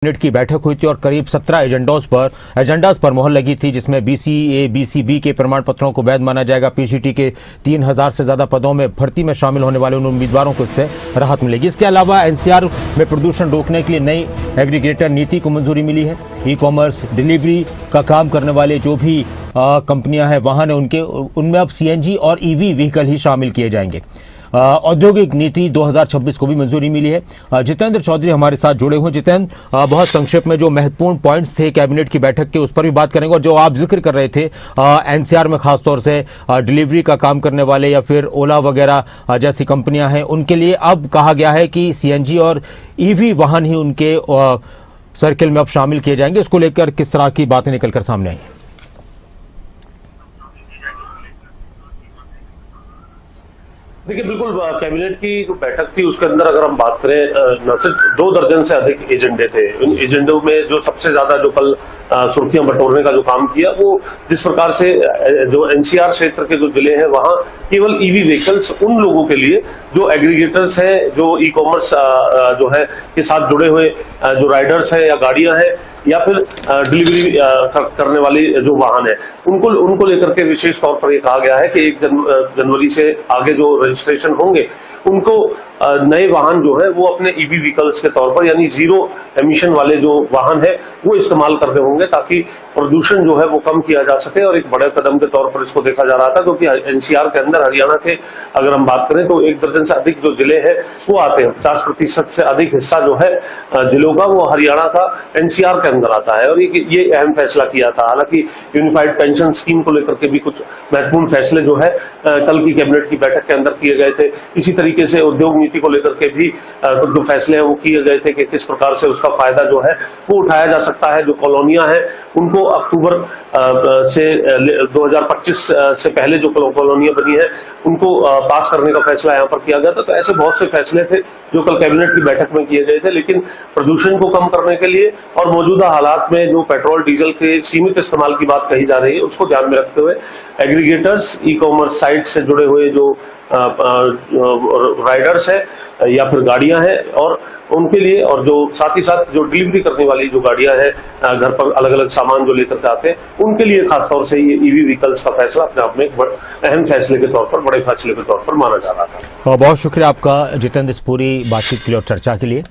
Minute की बैठक हुई थी और करीब 17 एजेंडास पर मोहर लगी थी, जिसमें बीसीए बीसीबी के प्रमाण पत्रों को वैध माना जाएगा। पीसीटी के 3000 से ज्यादा पदों में भर्ती में शामिल होने वाले उन उम्मीदवारों को इससे राहत मिलेगी। इसके अलावा एनसीआर में प्रदूषण रोकने के लिए नई एग्रीगेटर नीति को मंजूरी मिली है। ई कॉमर्स डिलीवरी का काम करने वाले जो भी कंपनियां हैं, वाहन है, उनमें अब सीएनजी और ईवी व्हीकल ही शामिल किए जाएंगे। औद्योगिक नीति 2026 को भी मंजूरी मिली है। जितेंद्र चौधरी हमारे साथ जुड़े हुए। जितेंद्र, बहुत संक्षेप में जो महत्वपूर्ण पॉइंट्स थे कैबिनेट की बैठक के, उस पर भी बात करेंगे। और जो आप जिक्र कर रहे थे एनसीआर में खासतौर से डिलीवरी का काम करने वाले या फिर ओला वगैरह जैसी कंपनियां हैं, उनके लिए अब कहा गया है कि सीएनजी और ईवी वाहन ही उनके सर्किल में अब शामिल किए जाएंगे। इसको लेकर किस तरह की बातें निकलकर सामने आई? देखिए, बिल्कुल कैबिनेट की जो बैठक थी उसके अंदर अगर हम बात करें, न सिर्फ 2 दर्जन से अधिक एजेंडे थे। उन एजेंडों में जो सबसे ज्यादा जो कल सुर्खियां बटोरने का जो काम किया, वो जिस प्रकार से जो एनसीआर क्षेत्र के जो जिले हैं वहां केवल ईवी व्हीकल्स उन लोगों के लिए जो एग्रीगेटर्स हैं, जो ई कॉमर्स जो है के साथ जुड़े हुए जो राइडर्स हैं या गाड़ियां हैं या फिर डिलीवरी करने वाली जो वाहन है, उनको लेकर के विशेष तौर पर ये कहा गया है कि 1 जनवरी से आगे जो रजिस्ट्रेशन होंगे उनको नए वाहन जो है वो अपने ईवी व्हीकल्स के तौर पर, यानी जीरो एमिशन वाले जो वाहन है वो इस्तेमाल करने होंगे, ताकि प्रदूषण जो है वो कम किया जा सके। और एक बड़े कदम के तौर पर इसको देखा जा रहा था, क्योंकि एनसीआर के अंदर हरियाणा के अगर हम बात करें तो 1 दर्जन से अधिक जो जिले हैं वो आते हैं। 50% से अधिक हिस्सा जो है जिलों का वो हरियाणा का एनसीआर के अंदर आता है। और ये अहम फैसला किया था। हालांकि यूनिफाइड पेंशन स्कीम को लेकर के भी कुछ महत्वपूर्ण फैसले जो है कल की कैबिनेट की बैठक के अंदर किए गए थे। इसी तरीके से उद्योग नीति को लेकर के भी कुछ जो फैसले हैं वो किए गए थे कि किस प्रकार से उसका फायदा जो है वो उठाया जा सकता है। जो कॉलोनियां हैं उनको अक्टूबर से 2025 से पहले जो कॉलोनियां बनी है उनको पास करने का फैसला यहाँ पर किया गया था। तो ऐसे बहुत से फैसले थे जो कल कैबिनेट की बैठक में किए गए थे। लेकिन प्रदूषण को कम करने के लिए और मौजूदा हालात में जो पेट्रोल डीजल के सीमित इस्तेमाल की बात कही जा रही है, उसको ध्यान में रखते हुए एग्रीगेटर्स, ई कॉमर्स साइट से जुड़े हुए जो राइडर्स है या फिर गाड़ियां हैं और उनके लिए, और जो साथ ही साथ जो डिलीवरी करने वाली जो गाड़ियां हैं, घर पर अलग अलग सामान जो लेकर के आते हैं, उनके लिए खासतौर से ये ईवी व्हीकल्स का फैसला अपने आप में एक अहम फैसले के तौर पर, बड़े फैसले के तौर पर माना जा रहा था। बहुत शुक्रिया आपका जितेंद्र, इस पूरी बातचीत के लिए और चर्चा के लिए।